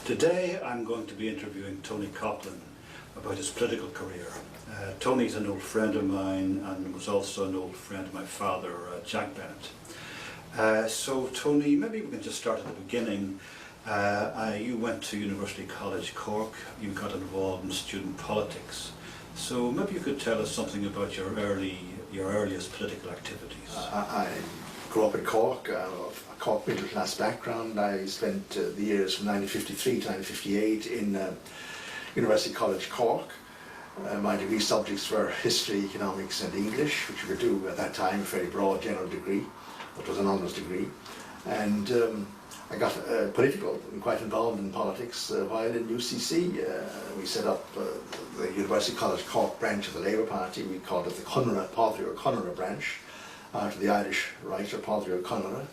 Today I'm going to be interviewing Tony Coughlan about his political career. Tony's an old friend of mine and was also an old friend of my father, Jack Bennett. So Tony, maybe we can just start at the beginning. You went to University College Cork, you got involved in student politics. So maybe you could tell us something about your earliest political activities. I grew up in Cork, of a Cork middle class background. I spent the years from 1953 to 1958 in University College Cork. My degree subjects were history, economics and English, which we do at that time, a very broad general degree. It was an honours degree. And I got political and quite involved in politics while in UCC. We set up the University College Cork branch of the Labour Party. We called it the Pádraig Ó Conradh branch, after the Irish writer Pádraig Ó Conradh,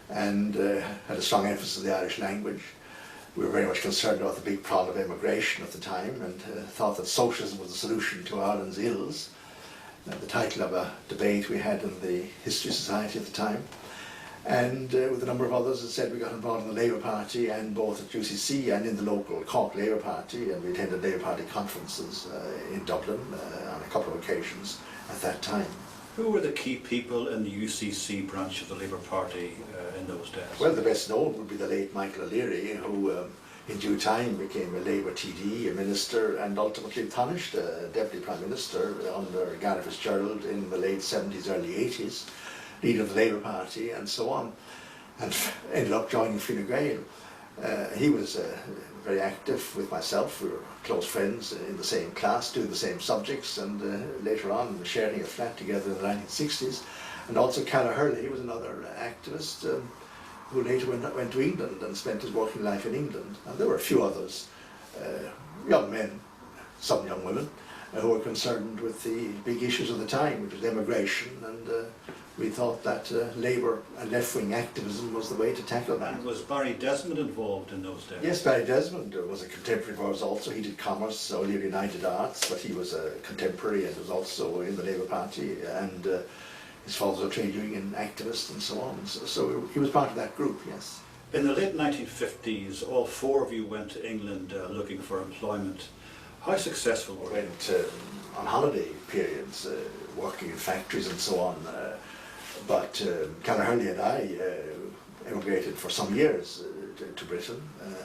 and had a strong emphasis on the Irish language. We were very much concerned about the big problem of emigration at the time and thought that socialism was the solution to Ireland's ills. The title of a debate we had in the History Society at the time. And with a number of others, as I said, we got involved in the Labour Party, and both at UCC and in the local Cork Labour Party, and we attended Labour Party conferences in Dublin on a couple of occasions at that time. Who were the key people in the UCC branch of the Labour Party in those days? Well, the best known would be the late Michael O'Leary, who in due time became a Labour TD, a minister, and ultimately Taoiseach, Deputy Prime Minister under Gareth Fitzgerald in the late 70s, early 80s, leader of the Labour Party and so on, and ended up joining Fine Gael. He was very active with myself. We were close friends in the same class, doing the same subjects, and later on sharing a flat together in the 1960s. And also Connor Hurley was another activist who later went to England and spent his working life in England. And there were a few others, young men, some young women, who were concerned with the big issues of the time, which was immigration, and we thought that Labour and left-wing activism was the way to tackle that. And was Barry Desmond involved in those days? Yes, Barry Desmond was a contemporary of ours also. He did commerce, O'Leary United Arts, but he was a contemporary and was also in the Labour Party, and his father was a trade union activist and so on. So he was part of that group, yes. In the late 1950s, all four of you went to England looking for employment. How successful were you? Went on holiday periods, working in factories and so on. But Connor Hurley and I emigrated for some years to Britain,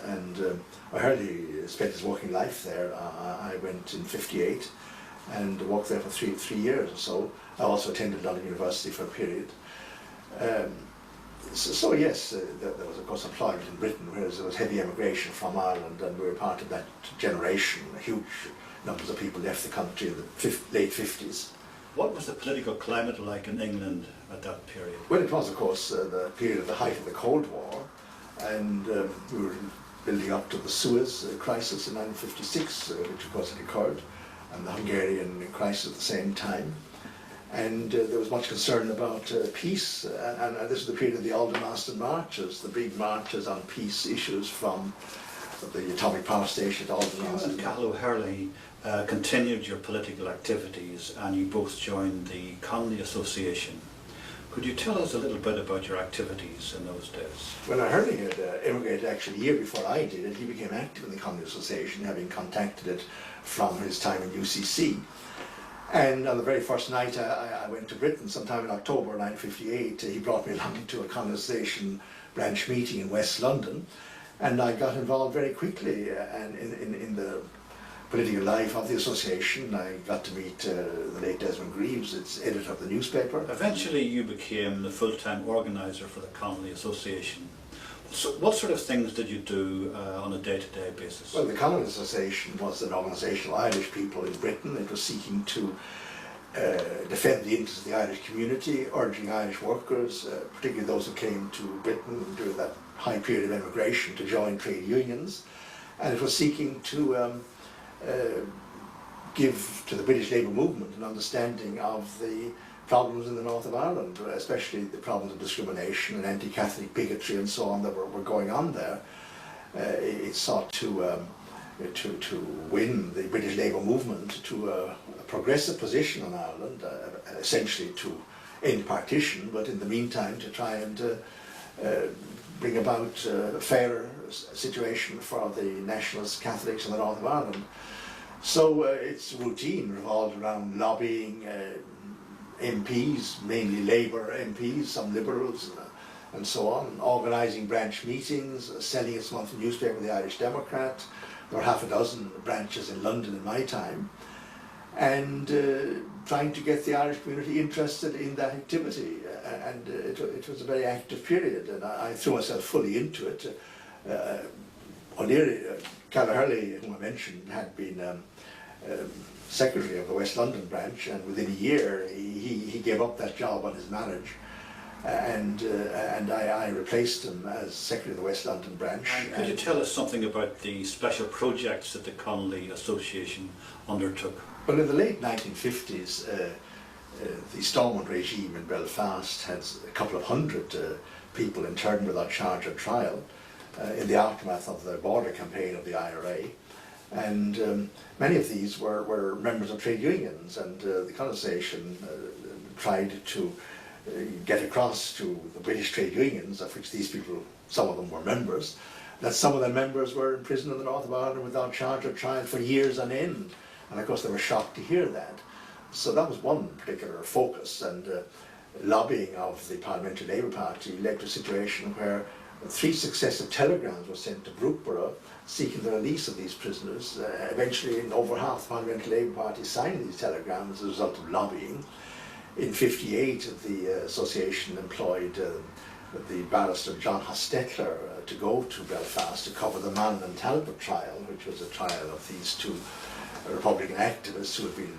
and Hurley spent his working life there. I went in '58 and worked there for three years or so. I also attended London University for a period. So yes, there was of course employment in Britain, whereas there was heavy emigration from Ireland, and we were part of that generation. Huge numbers of people left the country in the late 50s. What was the political climate like in England at that period? Well, it was of course the period of the height of the Cold War, and we were building up to the Suez crisis in 1956, which of course had occurred, and the Hungarian crisis at the same time. And there was much concern about peace, and this was the period of the Aldermaston marches, the big marches on peace issues from the atomic power station at Aldermaston. You and Cathal O'Hurley continued your political activities, and you both joined the Connolly Association. Could you tell us a little bit about your activities in those days? When O'Hurley had emigrated actually a year before I did, and he became active in the Connolly Association, having contacted it from his time in UCC. And on the very first night I went to Britain, sometime in October 1958, he brought me along to a Connolly Association branch meeting in West London, and I got involved very quickly and in the political life of the association. I got to meet the late Desmond Greaves, its editor of the newspaper. Eventually you became the full-time organiser for the Connolly Association. So what sort of things did you do on a day-to-day basis? Well, the Connolly Association was an organisation of Irish people in Britain. It was seeking to defend the interests of the Irish community, urging Irish workers, particularly those who came to Britain during that high period of emigration, to join trade unions. And it was seeking to give to the British Labour movement an understanding of the problems in the north of Ireland, especially the problems of discrimination and anti-Catholic bigotry and so on that were going on there. It sought to win the British Labour movement to a progressive position on Ireland, essentially to end partition, but in the meantime to try and bring about a fairer situation for the nationalist Catholics in the north of Ireland. So its routine revolved around lobbying MPs, mainly Labour MPs, some Liberals, and so on, organising branch meetings, selling its monthly newspaper, the Irish Democrat. There were half a dozen branches in London in my time, and trying to get the Irish community interested in that activity. And it was a very active period, and I threw myself fully into it. O'Leary, Callagherley, whom I mentioned, had been secretary of the West London branch, and within a year he gave up that job on his marriage, and I replaced him as secretary of the West London branch. And could you tell us something about the special projects that the Connolly Association undertook? Well, in the late 1950s, the Stormont regime in Belfast had a couple of hundred people interned without charge or trial in the aftermath of the border campaign of the IRA. And many of these were members of trade unions, and the Connolly Association tried to get across to the British trade unions, of which these people, some of them were members, that some of their members were in prison in the north of Ireland without charge or trial for years on end. And of course they were shocked to hear that. So that was one particular focus, and lobbying of the Parliamentary Labour Party led to a situation where 3 successive telegrams were sent to Brookborough seeking the release of these prisoners. Eventually, over half the Parliamentary Labour Party signed these telegrams as a result of lobbying. In '58, the association employed the barrister John Hostetler to go to Belfast to cover the Mann and Talbot trial, which was a trial of these 2 Republican activists who had been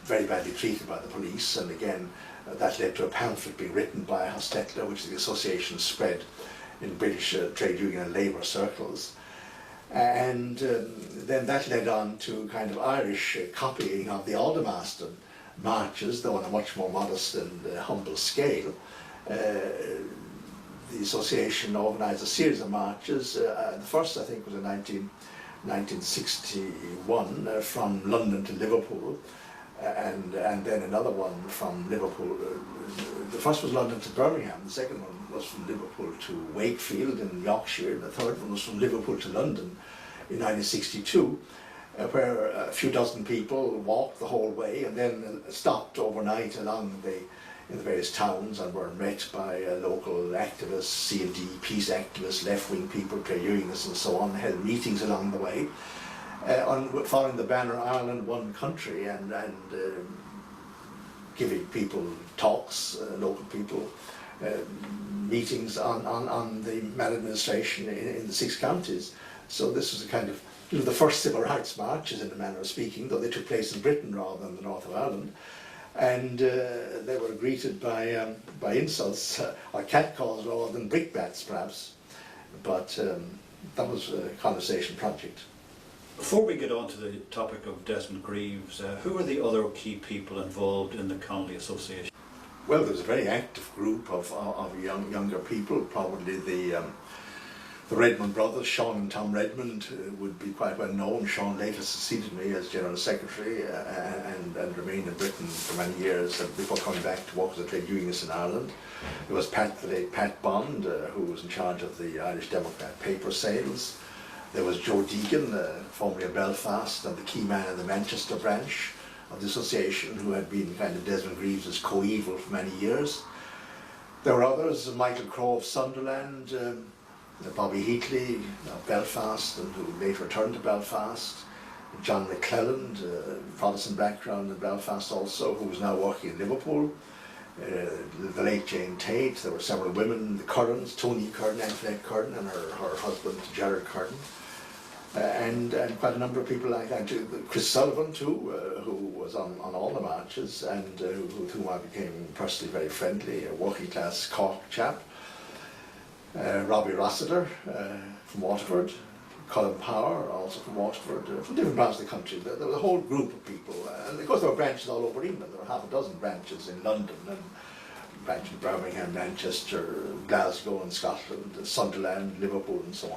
very badly treated by the police. And again, that led to a pamphlet being written by Hostetler, which the association spread in British trade union and labour circles. And then that led on to kind of Irish copying of the Aldermaston marches, though on a much more modest and humble scale. The association organised a series of marches. The first, I think, was in 1961 from London to Liverpool, and then another one from Liverpool. The first was London to Birmingham, the second one was from Liverpool to Wakefield in Yorkshire, and the third one was from Liverpool to London in 1962, where a few dozen people walked the whole way and then stopped overnight along in the various towns and were met by local activists, C&D, peace activists, left-wing people, trade unionists and so on, held meetings along the way, following the banner Ireland One Country, and giving people talks, local people, meetings on the maladministration in the 6 counties. So this was a kind of the first civil rights marches, in a manner of speaking, though they took place in Britain rather than the north of Ireland. And they were greeted by insults or catcalls rather than brickbats, perhaps. But that was a conversation project. Before we get on to the topic of Desmond Greaves, who are the other key people involved in the Connolly Association? Well, there was a very active group of younger people. Probably the Redmond brothers, Sean and Tom Redmond, would be quite well known. Sean later succeeded me as General Secretary and remained in Britain for many years before coming back to work as a trade unionist in Ireland. There was the late Pat Bond, who was in charge of the Irish Democrat paper sales. There was Joe Deegan, formerly of Belfast, and the key man in the Manchester branch of the association, who had been kind of Desmond Greaves' coeval for many years. There were others, Michael Crowe of Sunderland, Bobby Heatley of Belfast, and who later returned to Belfast, John McClelland, Protestant background in Belfast also, who was now working in Liverpool, the late Jane Tate. There were several women, the Currans, Tony Curran, Antoinette Curran, and her husband Gerard Curran, and quite a number of people like that too. Chris Sullivan too, who was on all the marches, and with whom I became personally very friendly, a working class Cork chap. Robbie Rossiter from Waterford, Colin Power, also from Waterford, from different parts of the country. There was a whole group of people, and of course there were branches all over England. There were half a dozen branches in London, and branches in Birmingham, Manchester, Glasgow and Scotland, Sunderland, Liverpool and so on.